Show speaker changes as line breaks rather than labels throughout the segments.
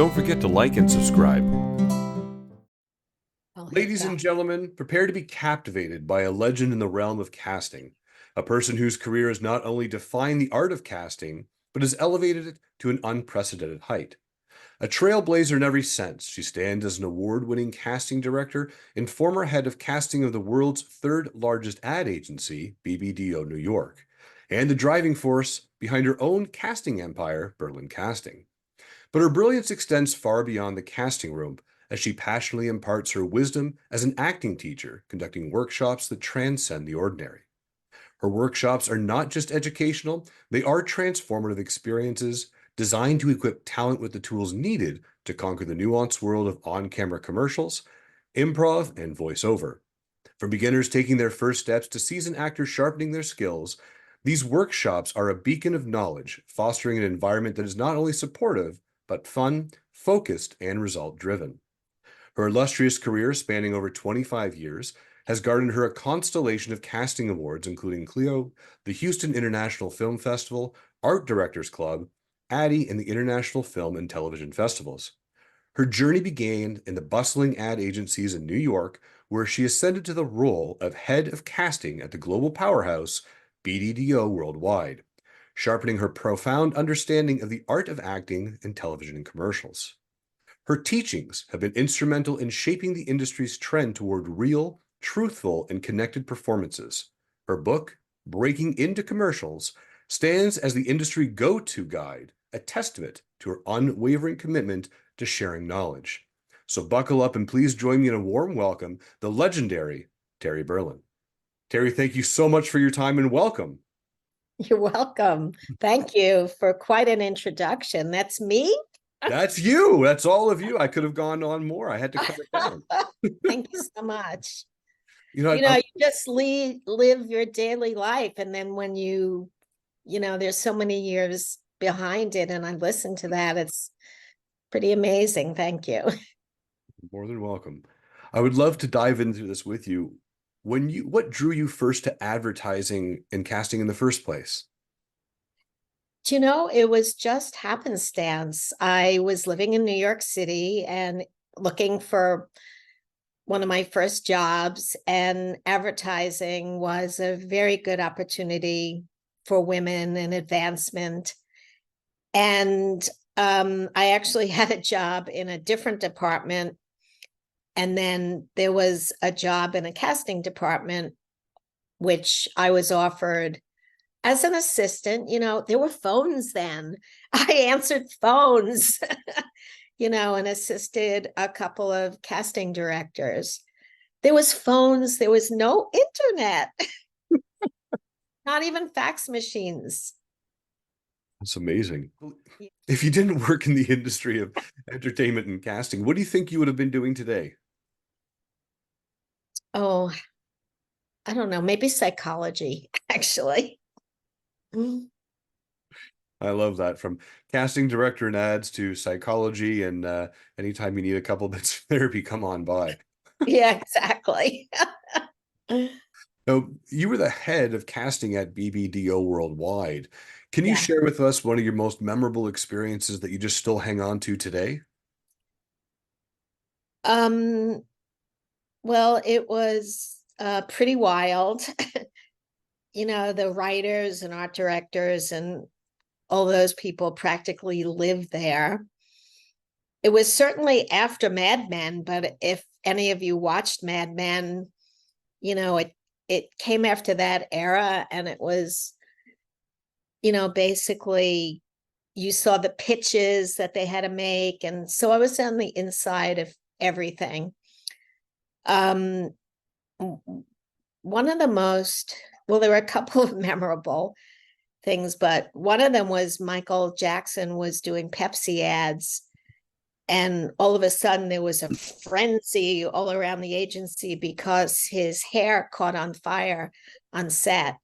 don't forget to like and subscribe.
I'll hit
Ladies
that.
and gentlemen, prepare to be captivated by a legend in the realm of casting, a person whose career has not only defined the art of casting, but has elevated it to an unprecedented height. A trailblazer in every sense, she stands as an award-winning casting director and former head of casting of the world's third largest ad agency, BBDO New York, and the driving force behind her own casting empire, Berland Casting. But her brilliance extends far beyond the casting room, as she passionately imparts her wisdom as an acting teacher, conducting workshops that transcend the ordinary. Her workshops are not just educational, they are transformative experiences designed to equip talent with the tools needed to conquer the nuanced world of on-camera commercials, improv, and voiceover. From beginners taking their first steps to seasoned actors sharpening their skills, these workshops are a beacon of knowledge, fostering an environment that is not only supportive, but fun, focused, and result-driven. Her illustrious career, spanning over 25 years, has garnered her a constellation of casting awards, including Clio, the Houston International Film Festival, Art Directors Club, Addy, and the International Film and Television Festivals. Her journey began in the bustling ad agencies in New York, where she ascended to the role of head of casting at the global powerhouse BDDO Worldwide, sharpening her profound understanding of the art of acting in television and commercials. Her teachings have been instrumental in shaping the industry's trend toward real, truthful, and connected performances. Her book, Breaking Into Commercials, stands as the industry go-to guide, a testament to her unwavering commitment to sharing knowledge. So buckle up and please join me in a warm welcome, the legendary Terry Berland. Terry, thank you so much for your time and welcome.
You're welcome. Thank you for quite an introduction. That's me.
That's you. That's all of you. I could have gone on more. I had to cut it down.
Thank you so much.
You know,
You just live your daily life. And then when there's so many years behind it, and I listen to that, it's pretty amazing. Thank you.
more than welcome. I would love to dive into this with you. What drew you first to advertising and casting in the first place?
It was just happenstance. I was living in New York City and looking for one of my first jobs, and advertising was a very good opportunity for women and advancement. And I actually had a job in a different department. And then there was a job in a casting department, which I was offered as an assistant. There were phones then. I answered phones, and assisted a couple of casting directors. There was phones, there was no internet, not even fax machines.
That's amazing. If you didn't work in the industry of entertainment and casting, what do you think you would have been doing today?
Oh, I don't know, maybe psychology, actually.
I love that. From casting director in ads to psychology, and anytime you need a couple bits of therapy, come on by.
Yeah, exactly.
Now, you were the head of casting at BBDO Worldwide. Can you
Yeah.
share with us one of your most memorable experiences that you just still hang on to today?
Um, well, it was pretty wild. The writers and art directors and all those people practically live there. It was certainly after Mad Men, but if any of you watched Mad Men, it came after that era, and it was, basically you saw the pitches that they had to make, and so I was on the inside of everything. Um, one of the most, well, there were a couple of memorable things, but one of them was Michael Jackson was doing Pepsi ads, and all of a sudden there was a frenzy all around the agency because his hair caught on fire on set.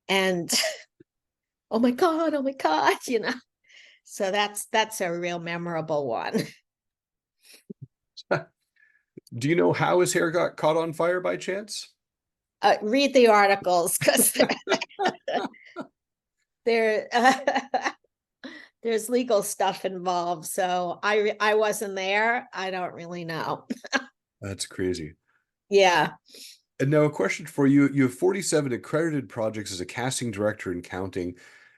And oh my God, So that's a real memorable one.
Do you know how his hair got caught on fire by chance?
Read the articles because they're there's legal stuff involved. So I wasn't there. I don't really know.
That's crazy.
Yeah.
And now a question for you. You have 47 accredited projects as a casting director in counting.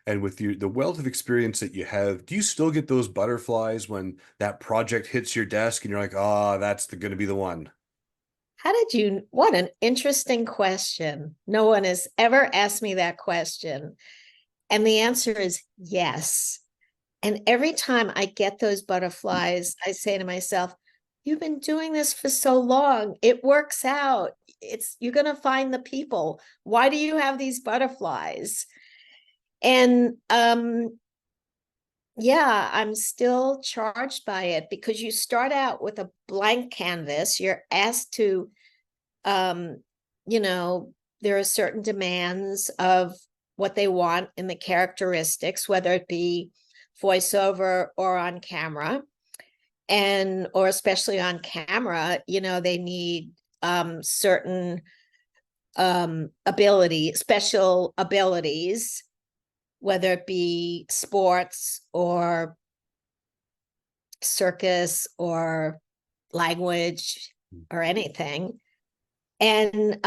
And with the wealth of experience that you have, do you still get those butterflies when that project hits your desk and you're like, oh, that's going to be the one?
How did you, what an interesting question. No one has ever asked me that question. And the answer is yes. And every time I get those butterflies, I say to myself, you've been doing this for so long. It works out. It's you're going to find the people. Why do you have these butterflies? And yeah, I'm still charged by it because you start out with a blank canvas. You're asked to um, you know, there are certain demands of what they want in the characteristics, whether it be voiceover or on camera. And or especially on camera, they need certain special abilities, whether it be sports or circus or language or anything. And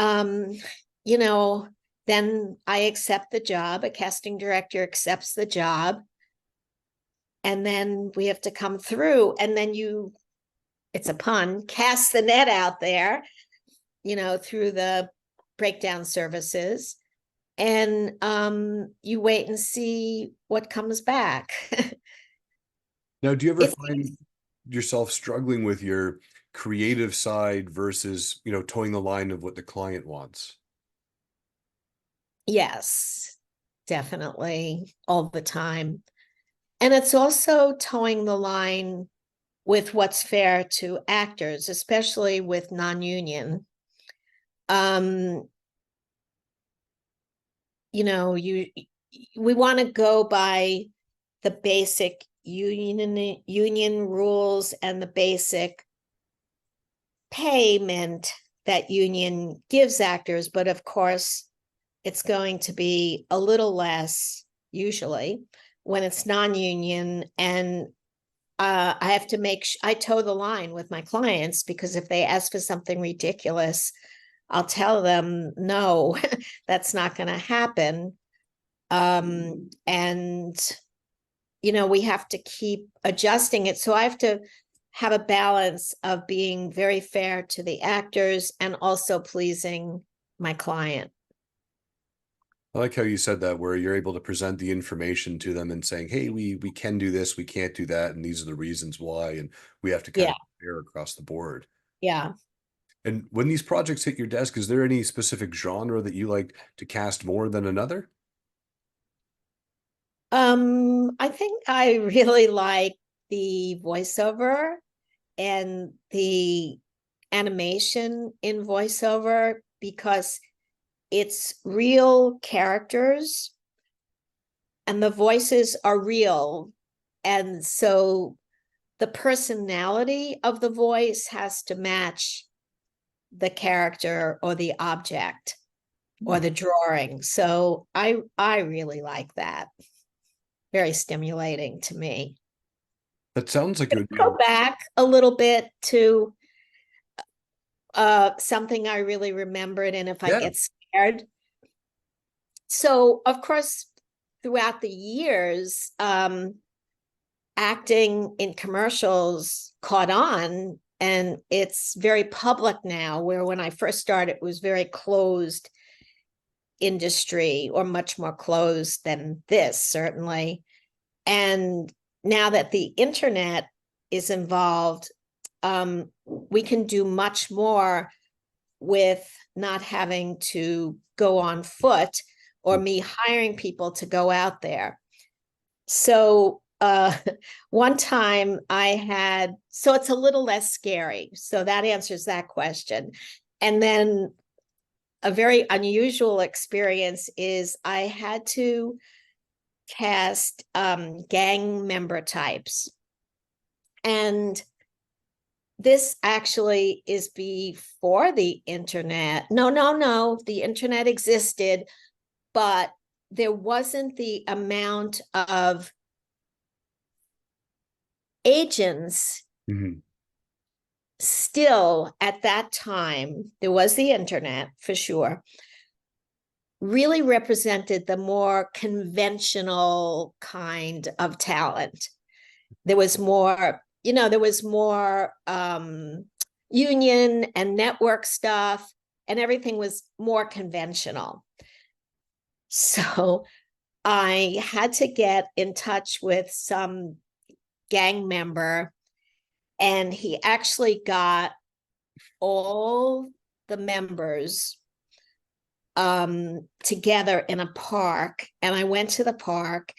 you know, then I accept the job, a casting director accepts the job, and then we have to come through, and then it's a pun, cast the net out there, through the breakdown services, and you wait and see what comes back.
Now, do you ever
It's
find yourself struggling with your creative side versus, towing the line of what the client wants?
Yes, definitely, all the time. And it's also towing the line with what's fair to actors, especially with non-union. Um, you we want to go by the basic union rules and the basic payment that union gives actors, but of course it's going to be a little less usually when it's non-union. And I have to I toe the line with my clients, because if they ask for something ridiculous, I'll tell them, no, that's not going to happen. And, we have to keep adjusting it. So I have to have a balance of being very fair to the actors and also pleasing my client.
I like how you said that, where you're able to present the information to them and saying, hey, we can do this, we can't do that, and these are the reasons why, and we have to kind
Yeah.
of compare across the board.
Yeah.
And when these projects hit your desk, is there any specific genre that you like to cast more than another?
I think I really like the voiceover and the animation in voiceover, because it's real characters and the voices are real. And so the personality of the voice has to match the character or the object or the drawing. So I really like that. Very stimulating to me.
That sounds like it would be
Go back a little bit to something I really remembered, and if I
yeah.
get scared. So of course, throughout the years, acting in commercials caught on, and it's very public now, where when I first started, it was very closed industry, or much more closed than this, certainly. And now that the internet is involved, we can do much more with not having to go on foot, or me hiring people to go out there. So one time so it's a little less scary. So that answers that question. And then a very unusual experience is I had to cast gang member types. And this actually is before the internet. No. The internet existed, but there wasn't the amount of agents
Mhm.
still at that time, there was the internet for sure, really represented the more conventional kind of talent. There was more, there was more union and network stuff, and everything was more conventional. So I had to get in touch with some gang member, and he actually got all the members together in a park. And I went to the park,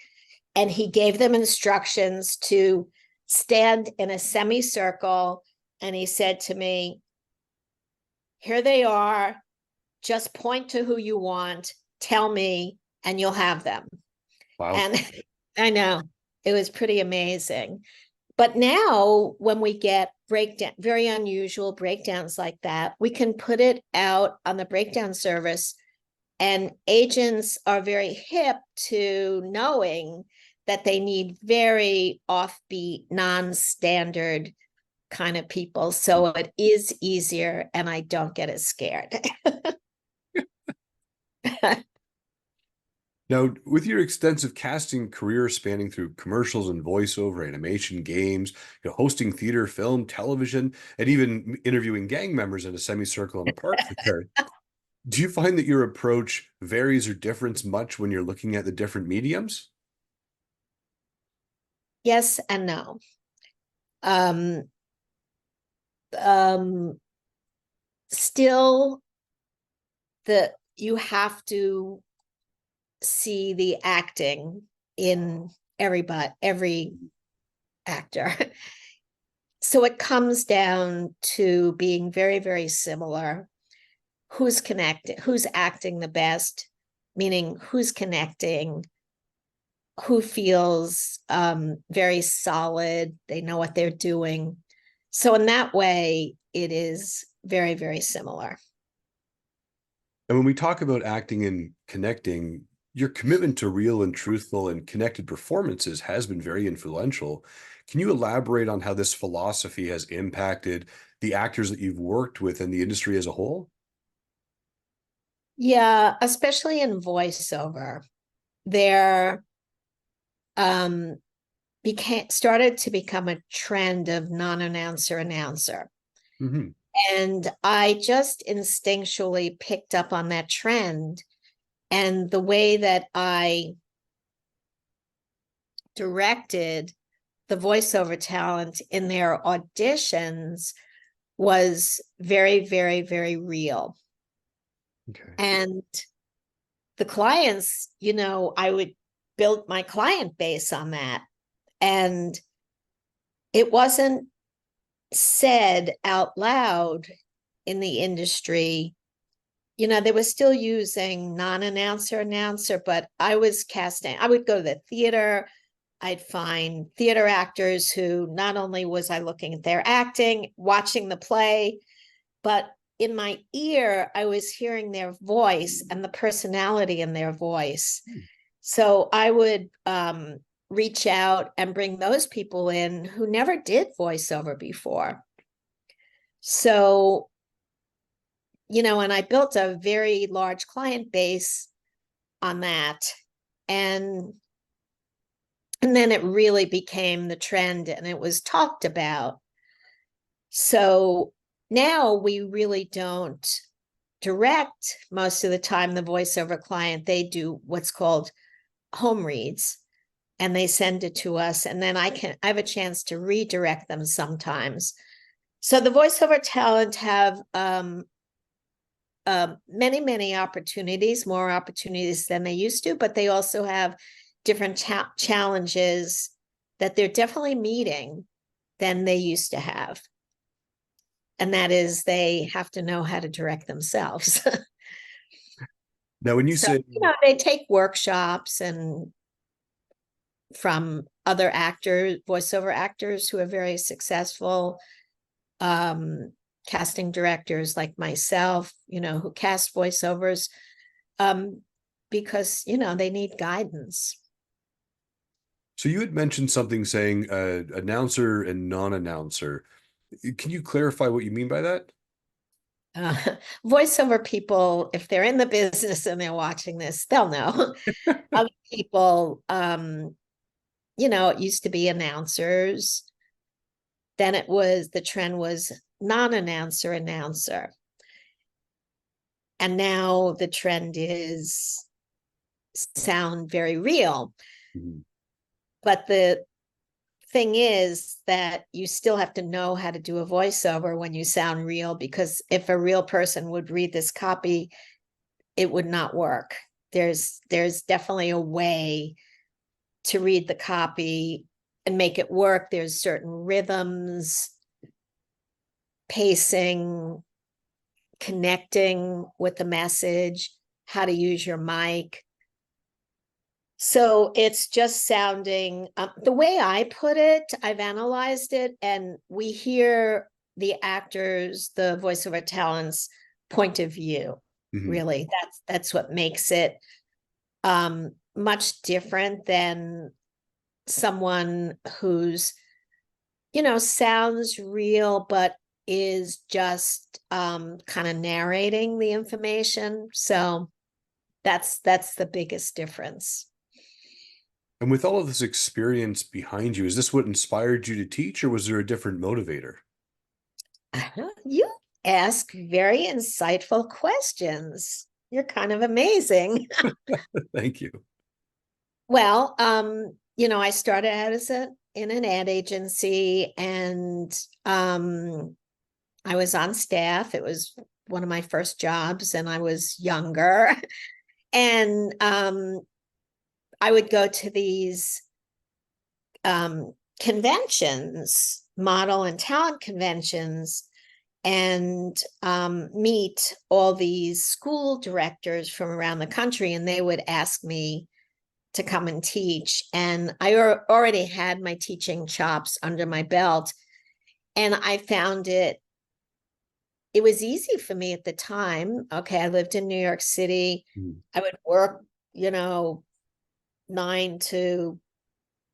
and he gave them instructions to stand in a semicircle. And he said to me, here they are. Just point to who you want. Tell me, and you'll have them.
Wow.
And I know it was pretty amazing. But now when we get breakdown, very unusual breakdowns like that, we can put it out on the breakdown service, and agents are very hip to knowing that they need very offbeat, non-standard kind of people. So it is easier, and I don't get as scared.
Now, with your extensive casting career spanning through commercials and voiceover, animation, games, hosting theater, film, television, and even interviewing gang members in a semicircle in a park there, do you find that your approach varies or differs much when you're looking at the different mediums?
Yes and no. Um, um, Still, you have to see the acting in every actor. So it comes down to being very, very similar. Who's connected, who's acting the best, meaning who's connecting, who feels very solid, they know what they're doing. So in that way, it is very, very similar.
And when we talk about acting and connecting, your commitment to real and truthful and connected performances has been very influential. Can you elaborate on how this philosophy has impacted the actors that you've worked with and the industry as a whole?
Yeah, especially in voiceover, there um, started to become a trend of non-announcer announcer.
Hmm.
And I just instinctually picked up on that trend. And the way that I directed the voiceover talent in their auditions was very, very, very real.
Okay.
And the clients, I would build my client base on that. And it wasn't said out loud in the industry. They were still using non-announcer announcer, but I was casting. I would go to the theater. I'd find theater actors who not only was I looking at their acting, watching the play, but in my ear, I was hearing their voice and the personality in their voice. So I would reach out and bring those people in who never did voiceover before. So, and I built a very large client base on that. And then it really became the trend, and it was talked about. So now we really don't direct most of the time the voiceover client. They do what's called home reads, and they send it to us, and then I have a chance to redirect them sometimes. So the voiceover talent have many, many opportunities, more opportunities than they used to, but they also have different challenges that they're definitely meeting than they used to have. And that is, they have to know how to direct themselves.
Now, when you
So,
say,
they take workshops and from other actors, voiceover actors who are very successful, casting directors like myself, who cast voiceovers, because, they need guidance.
So you had mentioned something saying announcer and non-announcer. Can you clarify what you mean by that?
Uh, Voiceover people, if they're in the business and they're watching this, they'll know. Other people, it used to be announcers. Then the trend was non-announcer, announcer. And now the trend is sound very real.
Mhm.
But the thing is that you still have to know how to do a voiceover when you sound real, because if a real person would read this copy, it would not work. There's definitely a way to read the copy and make it work. There's certain rhythms, pacing, connecting with the message, how to use your mic. So it's just sounding, the way I put it, I've analyzed it, and we hear the actors, the voiceover talents' point of view.
Mhm.
Really, that's what makes it much different than someone who's, sounds real, but is just kind of narrating the information. So that's the biggest difference.
And with all of this experience behind you, is this what inspired you to teach, or was there a different motivator?
You ask very insightful questions. You're kind of amazing.
Thank you.
Well, I started out in an ad agency, and I was on staff. It was one of my first jobs, and I was younger. And I would go to these conventions, model and talent conventions, and meet all these school directors from around the country, and they would ask me to come and teach. And I already had my teaching chops under my belt, and I found it was easy for me at the time. Okay, I lived in New York City.
Mhm.
I would work, 9 to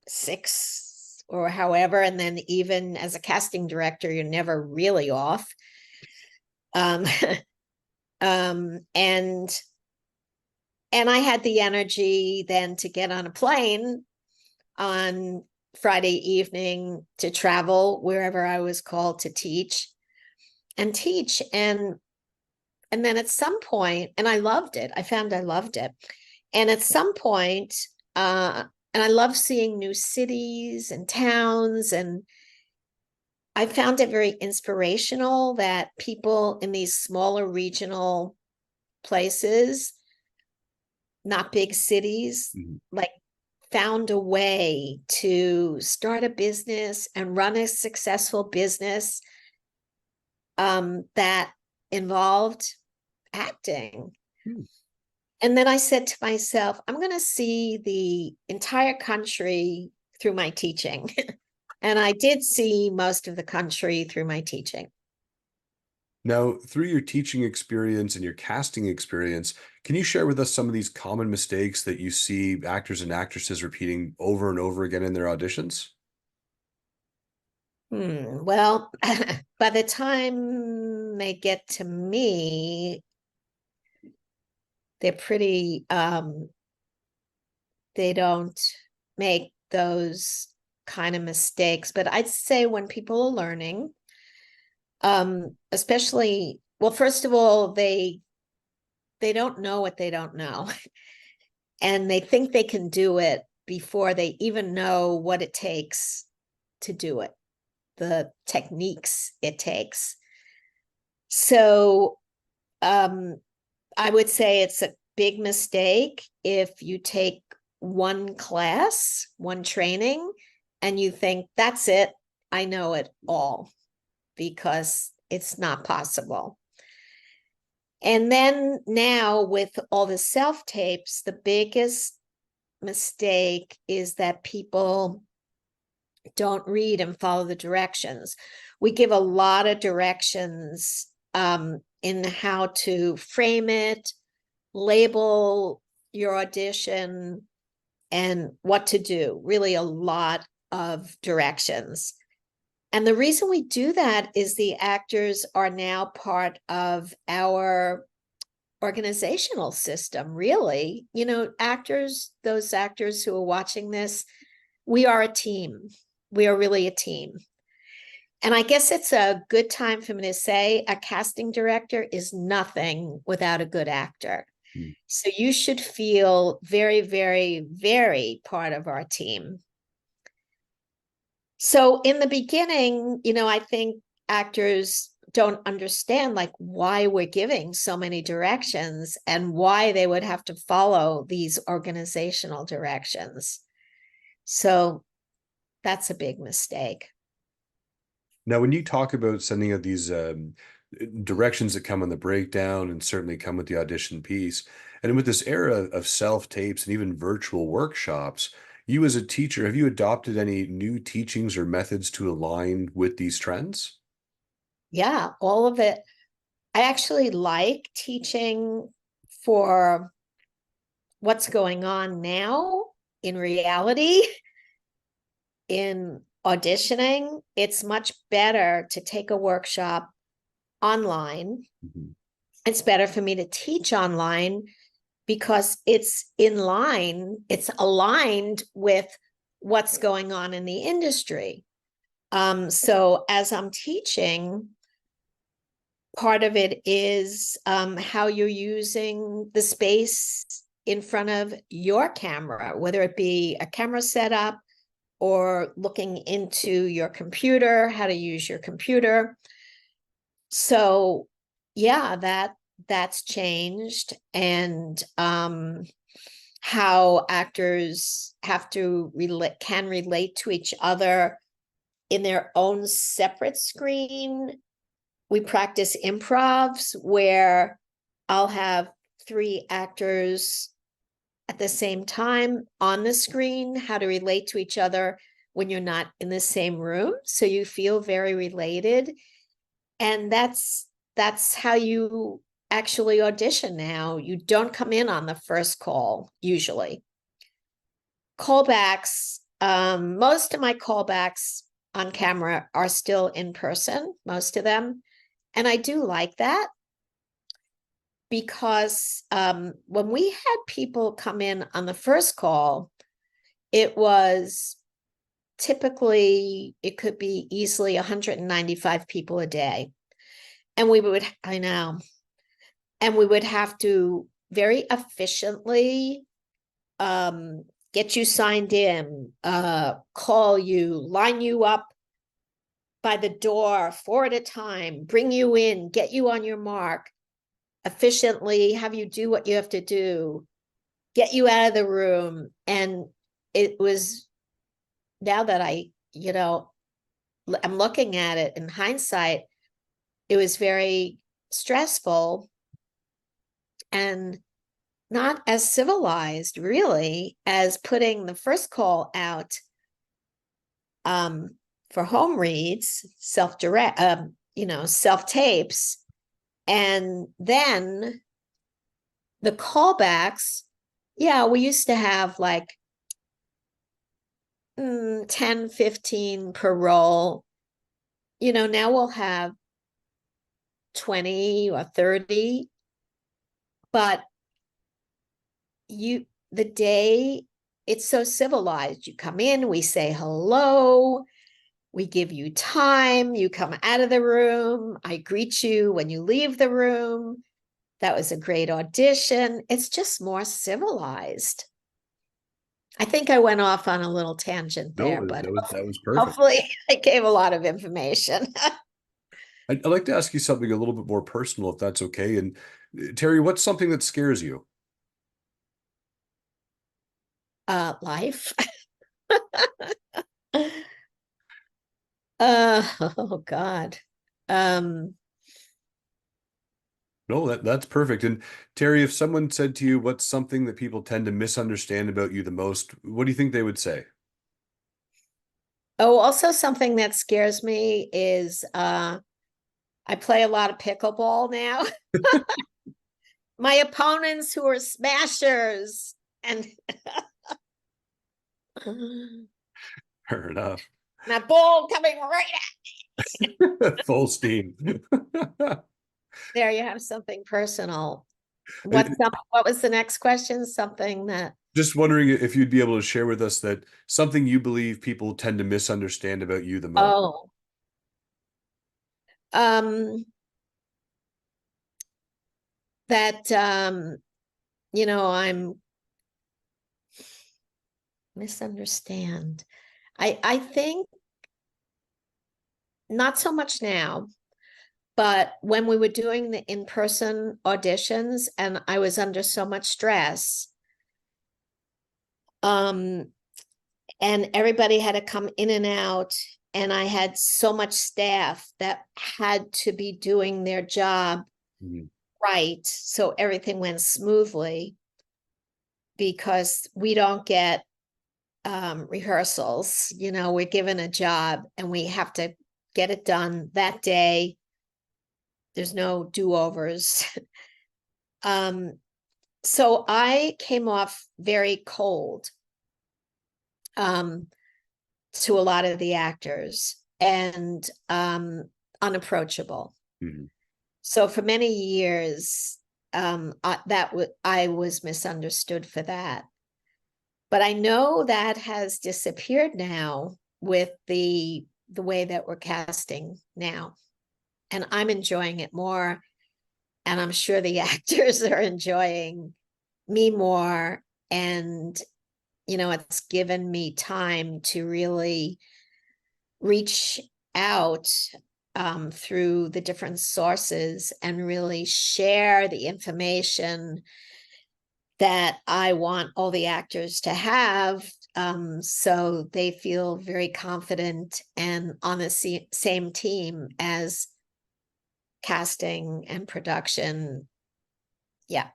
6 or however, and then even as a casting director, you're never really off. Um, and I had the energy then to get on a plane on Friday evening to travel wherever I was called to teach and teach. And then at some point, and I loved it. I found I loved it. And at some point, and I love seeing new cities and towns, and I found it very inspirational that people in these smaller regional places, not big cities,
Mhm.
like found a way to start a business and run a successful business that involved acting.
Hmm.
And then I said to myself, I'm going to see the entire country through my teaching. And I did see most of the country through my teaching.
Now, through your teaching experience and your casting experience, can you share with us some of these common mistakes that you see actors and actresses repeating over and over again in their auditions?
Well, by the time they get to me, they're pretty, they don't make those kind of mistakes. But I'd say when people are learning, especially, well, first of all, they don't know what they don't know. And they think they can do it before they even know what it takes to do it, the techniques it takes. So I would say it's a big mistake if you take one class, one training, and you think, that's it, I know it all, because it's not possible. And then now with all the self tapes, the biggest mistake is that people don't read and follow the directions. We give a lot of directions in how to frame it, label your audition, and what to do, really a lot of directions. And the reason we do that is the actors are now part of our organizational system, really. You know, actors, those actors who are watching this, we are a team. We are really a team. And I guess it's a good time for me to say a casting director is nothing without a good actor.
Mm.
So you should feel very, very, very part of our team. So in the beginning, you know, I think actors don't understand like why we're giving so many directions and why they would have to follow these organizational directions. So that's a big mistake.
Now, when you talk about sending out these directions that come on the breakdown and certainly come with the audition piece, and with this era of self-tapes and even virtual workshops, you as a teacher, have you adopted any new teachings or methods to align with these trends?
Yeah, all of it. I actually like teaching for what's going on now in reality. In auditioning, it's much better to take a workshop online.
Mhm.
It's better for me to teach online because it's in line, it's aligned with what's going on in the industry. So as I'm teaching, part of it is how you're using the space in front of your camera, whether it be a camera setup or looking into your computer, how to use your computer. So yeah, that's changed. And how actors have to can relate to each other in their own separate screen. We practice improvs where I'll have three actors at the same time on the screen, how to relate to each other when you're not in the same room, so you feel very related. And that's how you actually audition now. You don't come in on the first call usually. Callbacks, most of my callbacks on camera are still in person, most of them. And I do like that because when we had people come in on the first call, it was typically, it could be easily 195 people a day. And we would, I know, and we would have to very efficiently get you signed in, call you, line you up by the door 4 at a time, bring you in, get you on your mark, efficiently have you do what you have to do, get you out of the room. And it was, now that I'm looking at it in hindsight, it was very stressful and not as civilized really as putting the first call out for home reads, self-direct, self-tapes. And then the callbacks, yeah, we used to have like 10, 15 per roll. Now we'll have 20 or 30, but the day, it's so civilized. You come in, we say hello, we give you time, you come out of the room, I greet you when you leave the room. That was a great audition. It's just more civilized. I think I went off on a little tangent there,
No,
but
that was perfect.
hopefully I gave a lot of information.
I'd like to ask you something a little bit more personal, if that's okay. And Terry, what's something that scares you?
Life. Oh God. Um,
No, that's perfect. And Terry, if someone said to you, what's something that people tend to misunderstand about you the most, what do you think they would say?
also something that scares me is I play a lot of pickleball now. My opponents who are smashers and
Fair enough.
That ball coming right
Full steam.
there. You have something personal.
Uh,
What was the next question? Something that,
Just wondering if you'd be able to share with us that something you believe people tend to misunderstand about you the most.
oh, um, that, I'm misunderstand. I think not so much now, but when we were doing the in-person auditions and I was under so much stress, um, and everybody had to come in and out, and I had so much staff that had to be doing their job
Mhm.
right, so everything went smoothly, because we don't get rehearsals. We're given a job and we have to get it done that day. There's no do-overs. So I came off very cold to a lot of the actors, and unapproachable.
Mhm.
So for many years, I was misunderstood for that. But I know that has disappeared now with the way that we're casting now. And I'm enjoying it more. And I'm sure the actors are enjoying me more. And, it's given me time to really reach out through the different sources and really share the information that I want all the actors to have, so they feel very confident and on the same team as casting and production. Yeah.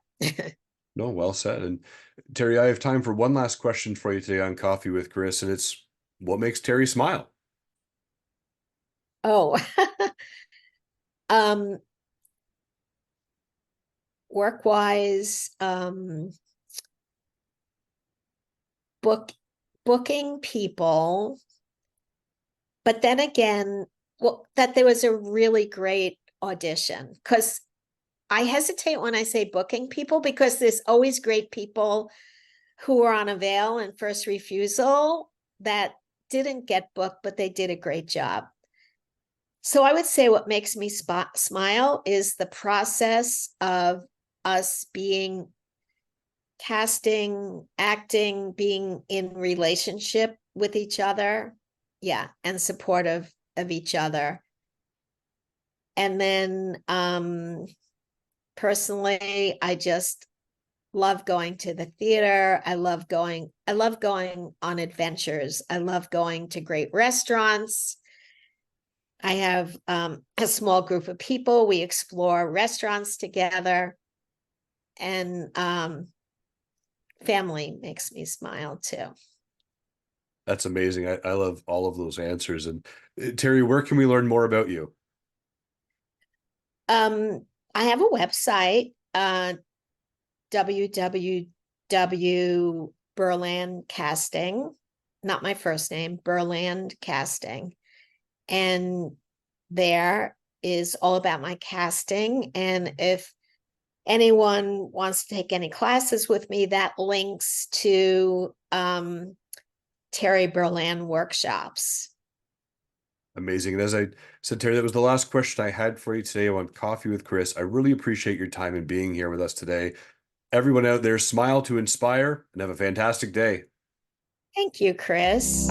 No, well said. And Terry, I have time for one last question for you today on Coffee with Chris, and it's what makes Terry smile?
Oh, um, work wise, booking people, but then again, well, that there was a really great audition, because I hesitate when I say booking people, because there's always great people who are on a veil and first refusal that didn't get booked, but they did a great job. So I would say what makes me smile is the process of us being casting, acting, being in relationship with each other. Yeah. And supportive of each other. And then personally, I just love going to the theater. I love going on adventures. I love going to great restaurants. I have a small group of people. We explore restaurants together, and family makes me smile too.
That's amazing. I love all of those answers. And Terry, where can we learn more about you?
I have a website, www Berland Casting, not my first name, Berland Casting. And there is all about my casting. And if anyone wants to take any classes with me, that links to Terry Berland workshops.
Amazing. And as I said, Terry, that was the last question I had for you today on Coffee with Chris. I really appreciate your time and being here with us today. Everyone out there, smile to inspire and have a fantastic day.
Thank you, Chris.